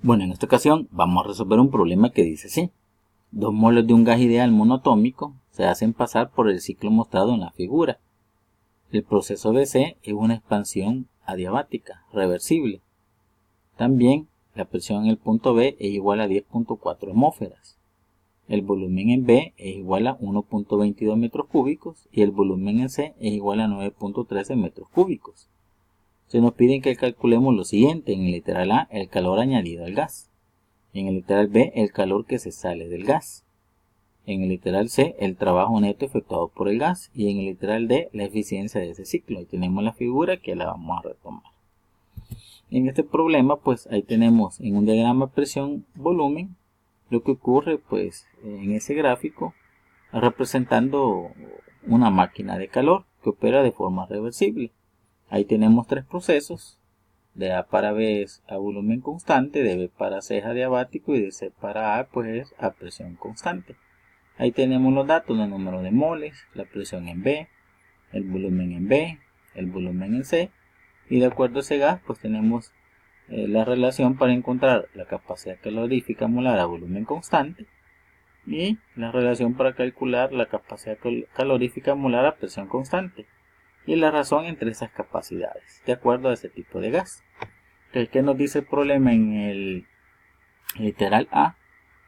Bueno, en esta ocasión vamos a resolver un problema que dice así. 2 moles de un gas ideal monoatómico se hacen pasar por el ciclo mostrado en la figura. El proceso de C es una expansión adiabática, reversible. También la presión en el punto B es igual a 10.4 atmósferas. El volumen en B es igual a 1.22 metros cúbicos y el volumen en C es igual a 9.13 metros cúbicos. Se nos piden que calculemos lo siguiente: en el literal A, el calor añadido al gas; en el literal B, el calor que se sale del gas; en el literal C, el trabajo neto efectuado por el gas; y en el literal D, la eficiencia de ese ciclo. Ahí tenemos la figura que la vamos a retomar. En este problema, pues ahí tenemos en un diagrama presión-volumen. Lo que ocurre, pues, en ese gráfico, representando una máquina de calor que opera de forma reversible. Ahí tenemos tres procesos: de A para B es a volumen constante, de B para C es adiabático y de C para A pues es a presión constante. Ahí tenemos los datos del número de moles, la presión en B, el volumen en B, el volumen en C, y de acuerdo a ese gas pues tenemos la relación para encontrar la capacidad calorífica molar a volumen constante y la relación para calcular la capacidad calorífica molar a presión constante, y la razón entre esas capacidades de acuerdo a ese tipo de gas. Entonces, ¿qué nos dice el problema en el literal A?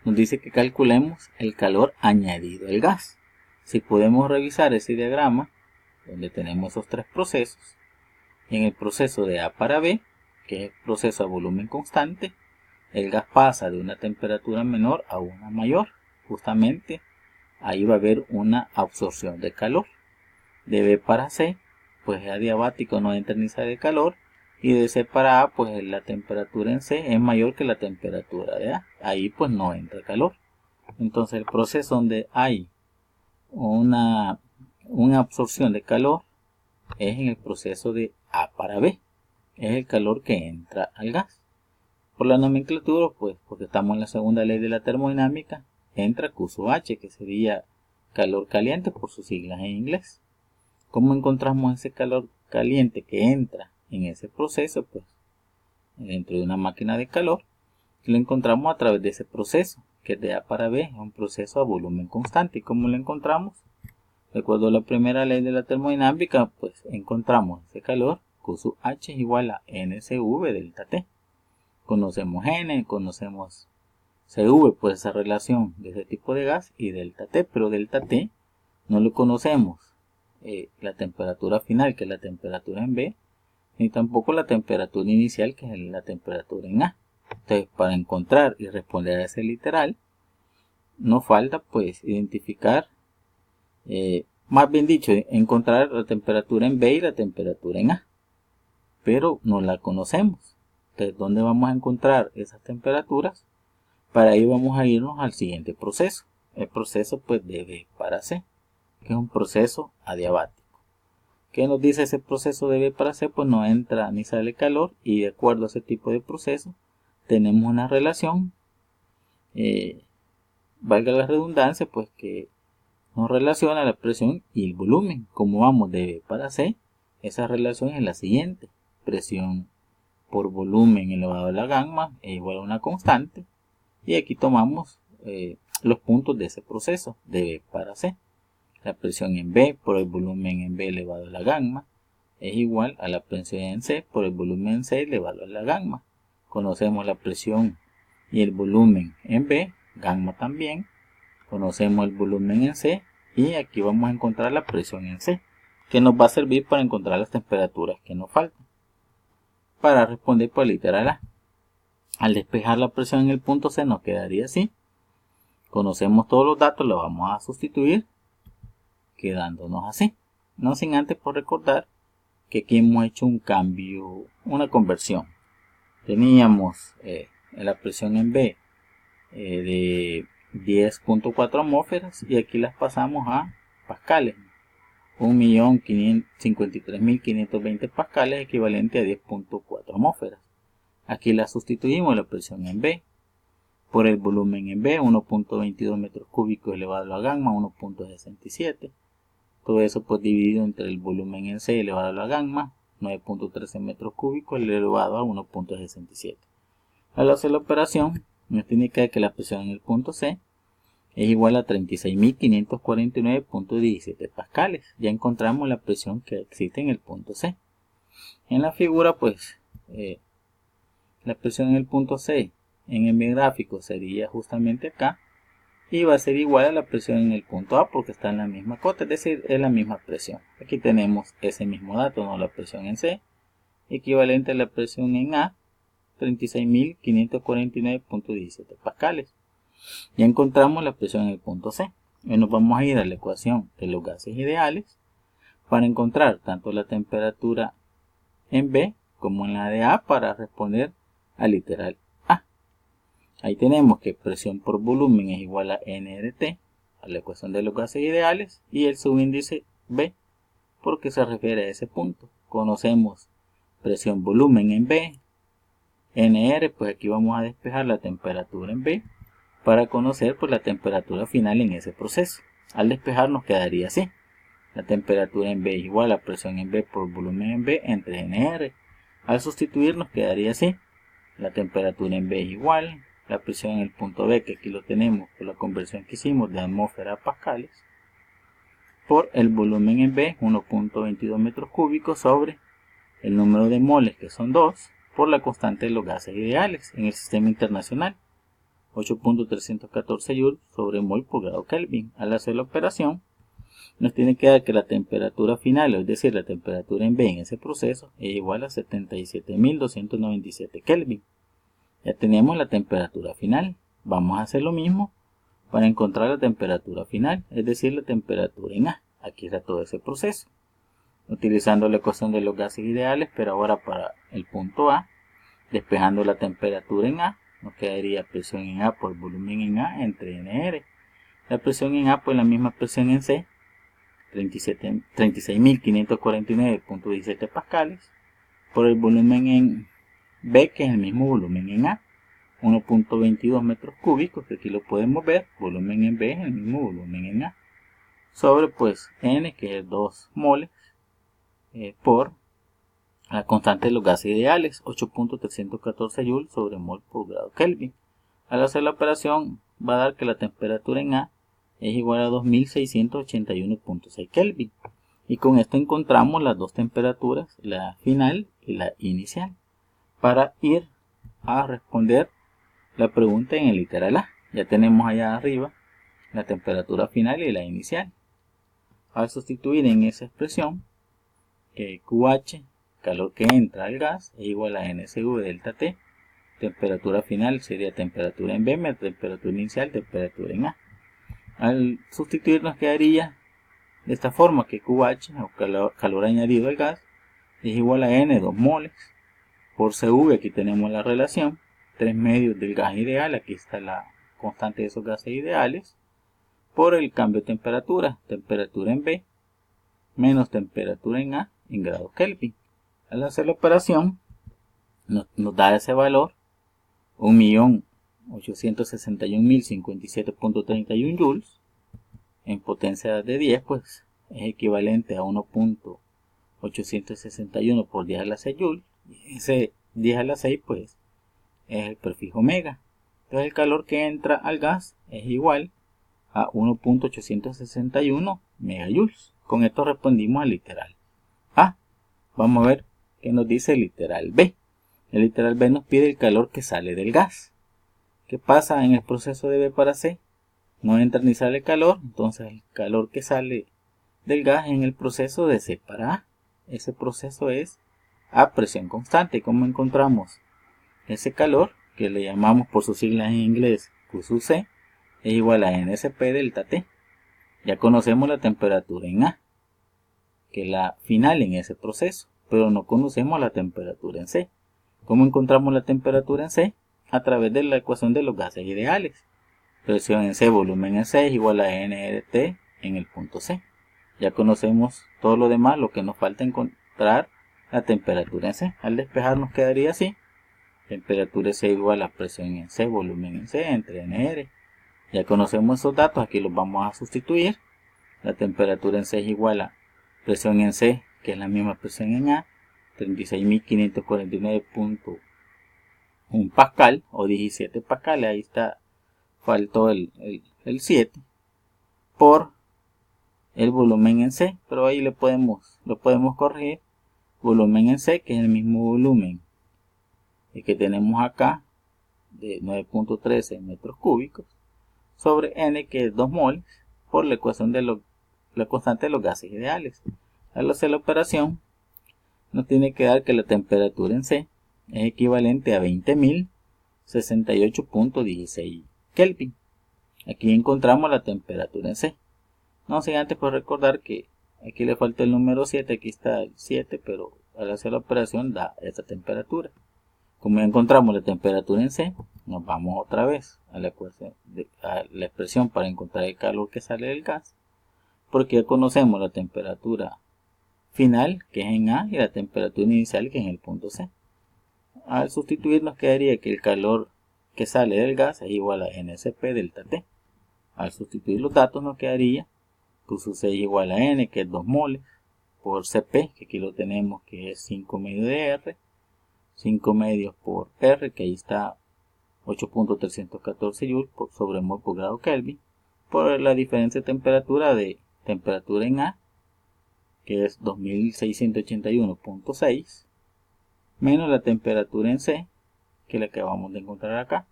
Nos dice que calculemos el calor añadido al gas. Si podemos revisar ese diagrama donde tenemos esos tres procesos, en el proceso de A para B, que es el proceso a volumen constante, el gas pasa de una temperatura menor a una mayor. Justamente ahí va a haber una absorción de calor. De B para C, pues es adiabático, no entra ni sale de calor. Y de C para A, pues la temperatura en C es mayor que la temperatura de A. Ahí pues no entra calor. Entonces el proceso donde hay una absorción de calor es en el proceso de A para B. Es el calor que entra al gas. Por la nomenclatura, pues porque estamos en la segunda ley de la termodinámica, entra Q sub H, que sería calor caliente por sus siglas en inglés. ¿Cómo encontramos ese calor caliente que entra en ese proceso? Pues dentro de una máquina de calor lo encontramos a través de ese proceso, que es de A para B, es un proceso a volumen constante. ¿Y cómo lo encontramos? De acuerdo a la primera ley de la termodinámica, pues encontramos ese calor, Q sub H es igual a NCV delta T. Conocemos N, conocemos CV, pues esa relación de ese tipo de gas, y delta T, pero delta T no lo conocemos. La temperatura final, que es la temperatura en B, ni tampoco la temperatura inicial, que es la temperatura en A. Entonces, para encontrar y responder a ese literal, nos falta pues identificar, más bien dicho, encontrar la temperatura en B y la temperatura en A, pero no la conocemos. Entonces, ¿dónde vamos a encontrar esas temperaturas? Para ello vamos a irnos al siguiente proceso, el proceso pues de B para C, que es un proceso adiabático. ¿Qué nos dice ese proceso de B para C? Pues no entra ni sale calor, y de acuerdo a ese tipo de proceso tenemos una relación, valga la redundancia, pues que nos relaciona la presión y el volumen. Como vamos de B para C, esa relación es la siguiente: presión por volumen elevado a la gamma es igual a una constante, y aquí tomamos los puntos de ese proceso de B para C. La presión en B por el volumen en B elevado a la gamma es igual a la presión en C por el volumen en C elevado a la gamma. Conocemos la presión y el volumen en B, gamma también. Conocemos el volumen en C, y aquí vamos a encontrar la presión en C, que nos va a servir para encontrar las temperaturas que nos faltan. Para responder por literal A, al despejar la presión en el punto C nos quedaría así. Conocemos todos los datos, los vamos a sustituir, quedándonos así. No sin antes por recordar que aquí hemos hecho un cambio, una conversión. Teníamos la presión en B de 10.4 atmósferas, y aquí las pasamos a pascales. 1.053.520 pascales, equivalente a 10.4 atmósferas. Aquí la sustituimos, la presión en B por el volumen en B, 1.22 metros cúbicos elevado a la gamma, 1.67. Todo eso pues dividido entre el volumen en C elevado a la gamma, 9.13 metros cúbicos elevado a 1.67. Al hacer la operación, nos tiene que dar que la presión en el punto C es igual a 36.549.17 pascales. Ya encontramos la presión que existe en el punto C. En la figura, pues, la presión en el punto C en el gráfico sería justamente acá y va a ser igual a la presión en el punto A porque está en la misma cota, es decir, es la misma presión. Aquí tenemos ese mismo dato, ¿no? La presión en C equivalente a la presión en A, 36.549.17 pascales. Ya encontramos la presión en el punto C. Y nos vamos a ir a la ecuación de los gases ideales para encontrar tanto la temperatura en B como en la de A para responder al literal A. Ahí tenemos que presión por volumen es igual a N de T, a la ecuación de los gases ideales, y el subíndice B porque se refiere a ese punto. Conocemos presión volumen en B, NR, pues aquí vamos a despejar la temperatura en B para conocer pues la temperatura final en ese proceso. Al despejar nos quedaría así: la temperatura en B es igual a presión en B por volumen en B entre NR. Al sustituir nos quedaría así: la temperatura en B es igual, la presión en el punto B, que aquí lo tenemos por la conversión que hicimos de atmósfera a pascales, por el volumen en B, 1.22 metros cúbicos, sobre el número de moles, que son 2, por la constante de los gases ideales en el sistema internacional, 8.314 joules sobre mol por grado Kelvin. Al hacer la operación, nos tiene que dar que la temperatura final, es decir, la temperatura en B en ese proceso, es igual a 77.297 Kelvin. Ya tenemos la temperatura final. Vamos a hacer lo mismo para encontrar la temperatura final, es decir, la temperatura en A. Aquí está todo ese proceso, utilizando la ecuación de los gases ideales, pero ahora para el punto A, despejando la temperatura en A, nos quedaría presión en A por volumen en A entre NR. La presión en A, pues la misma presión en C, 36.549.17 pascales, por el volumen en B, que es el mismo volumen en A, 1.22 metros cúbicos, que aquí lo podemos ver, volumen en B es el mismo volumen en A, sobre pues N, que es 2 moles, por la constante de los gases ideales, 8.314 joules sobre mol por grado Kelvin. Al hacer la operación va a dar que la temperatura en A es igual a 2681.6 Kelvin. Y con esto encontramos las dos temperaturas, la final y la inicial, para ir a responder la pregunta en el literal A. Ya tenemos allá arriba la temperatura final y la inicial. Al sustituir en esa expresión que QH, calor que entra al gas, es igual a NSV delta T, temperatura final sería temperatura en B, más temperatura inicial, temperatura en A. Al sustituir nos quedaría de esta forma que QH, o calor añadido al gas, es igual a N, 2 moles, por CV, aquí tenemos la relación, 3 medios del gas ideal, aquí está la constante de esos gases ideales, por el cambio de temperatura, temperatura en B, menos temperatura en A, en grados Kelvin. Al hacer la operación, nos da ese valor, 1.861.057.31 joules, en potencia de 10, pues es equivalente a 1.861 por 10 a la 6 joules, y ese 10 a la 6 pues es el prefijo mega. Entonces el calor que entra al gas es igual a 1.861 megajoules. Con esto respondimos al literal A. Vamos a ver qué nos dice el literal B. El literal B nos pide el calor que sale del gas. ¿Qué pasa en el proceso de B para C? No entra ni sale calor, entonces el calor que sale del gas en el proceso de C para A. Ese proceso es a presión constante. ¿Cómo encontramos ese calor? Que le llamamos por sus siglas en inglés Q sub C, es igual a NSP delta T. Ya conocemos la temperatura en A, que es la final en ese proceso, pero no conocemos la temperatura en C. ¿Cómo encontramos la temperatura en C? A través de la ecuación de los gases ideales. Presión en C, volumen en C es igual a N de T en el punto C. Ya conocemos todo lo demás, lo que nos falta encontrar la temperatura en C. Al despejar nos quedaría así: temperatura C igual a presión en C, volumen en C entre NR. Ya conocemos esos datos, aquí los vamos a sustituir. La temperatura en C es igual a presión en C, que es la misma presión en A, 36.549.17 1 pascal o 17 pascales, ahí está, faltó el 7, por el volumen en C, pero ahí lo podemos corregir. Volumen en C, que es el mismo volumen que tenemos acá, de 9.13 metros cúbicos, sobre N, que es 2 moles, por la ecuación de la constante de los gases ideales. Al hacer la operación, nos tiene que dar que la temperatura en C es equivalente a 20.068.16 Kelvin. Aquí encontramos la temperatura en C. No sin antes pues recordar que aquí le falta el número 7, aquí está el 7, pero al hacer la operación da esta temperatura. Como ya encontramos la temperatura en C, nos vamos otra vez a la expresión para encontrar el calor que sale del gas, porque ya conocemos la temperatura final, que es en A, y la temperatura inicial, que es en el punto C. Al sustituir nos quedaría que el calor que sale del gas es igual a NCP delta T. Al sustituir los datos nos quedaría que C es igual a N, que es 2 moles, por CP, que aquí lo tenemos, que es 5 medios de R, 5 medios por R, que ahí está 8.314 joules sobre mol por grado Kelvin, por la diferencia de temperatura en A, que es 2681.6, menos la temperatura en C, que la acabamos de encontrar acá,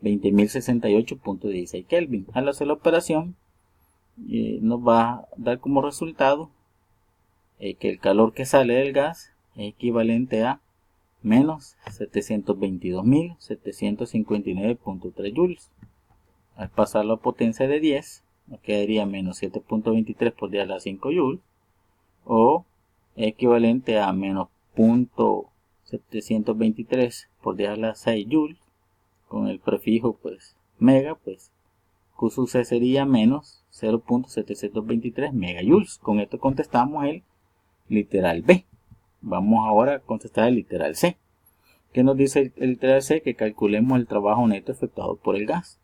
20.068.16 Kelvin. Al hacer la operación, nos va a dar como resultado que el calor que sale del gas es equivalente a menos 722.759.3 joules. Al pasarlo a potencia de 10, nos quedaría menos 7.23 por 10 a la 5 joules, o equivalente a menos 0.723 por 10 a la 6 joules, con el prefijo pues mega, pues Q sub C sería menos 0.723 megajoules. Con esto contestamos el literal B. Vamos ahora a contestar el literal C. ¿Qué nos dice el literal C? Que calculemos el trabajo neto efectuado por el gas.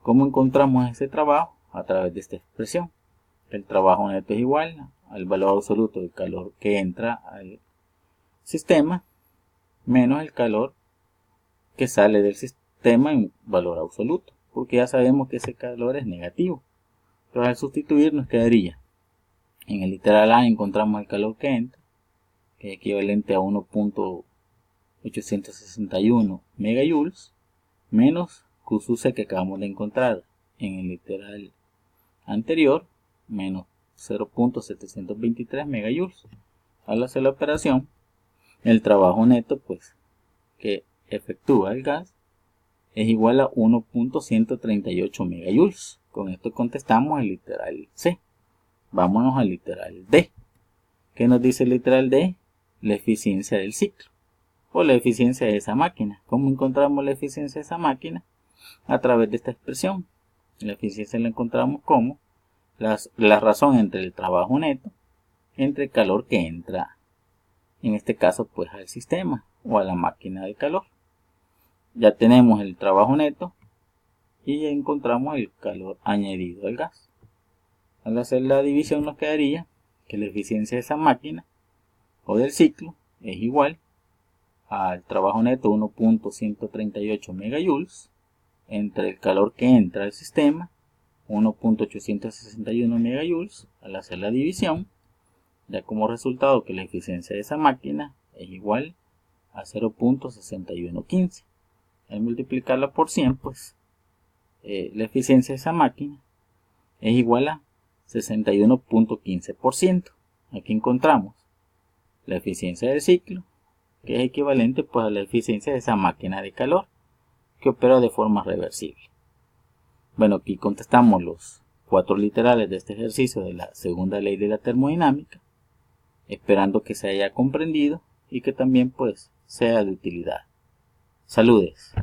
¿Cómo encontramos ese trabajo? A través de esta expresión. El trabajo neto es igual al valor absoluto del calor que entra al sistema menos el calor que sale del sistema en valor absoluto, porque ya sabemos que ese calor es negativo. Entonces al sustituir nos quedaría, en el literal A encontramos el calor que entra, que es equivalente a 1.861 megajoules, menos Q sub C que acabamos de encontrar en el literal anterior, menos 0.723 megajoules. Al hacer la operación, el trabajo neto pues que efectúa el gas es igual a 1.138 megajoules. Con esto contestamos el literal C. Vámonos al literal D. ¿Qué nos dice el literal D? La eficiencia del ciclo o la eficiencia de esa máquina. ¿Cómo encontramos la eficiencia de esa máquina? A través de esta expresión. La eficiencia la encontramos como la razón entre el trabajo neto entre el calor que entra, en este caso pues al sistema o a la máquina de calor. Ya tenemos el trabajo neto y ya encontramos el calor añadido al gas. Al hacer la división nos quedaría que la eficiencia de esa máquina o del ciclo es igual al trabajo neto 1.138 megajoules entre el calor que entra al sistema 1.861 megajoules. Al hacer la división da como resultado que la eficiencia de esa máquina es igual a 0.6115. Al multiplicarla por 100 pues la eficiencia de esa máquina es igual a 61.15%. Aquí encontramos la eficiencia del ciclo, que es equivalente pues a la eficiencia de esa máquina de calor que opera de forma reversible. Bueno, aquí contestamos los 4 literales de este ejercicio de la segunda ley de la termodinámica, esperando que se haya comprendido y que también pues sea de utilidad. Saludes.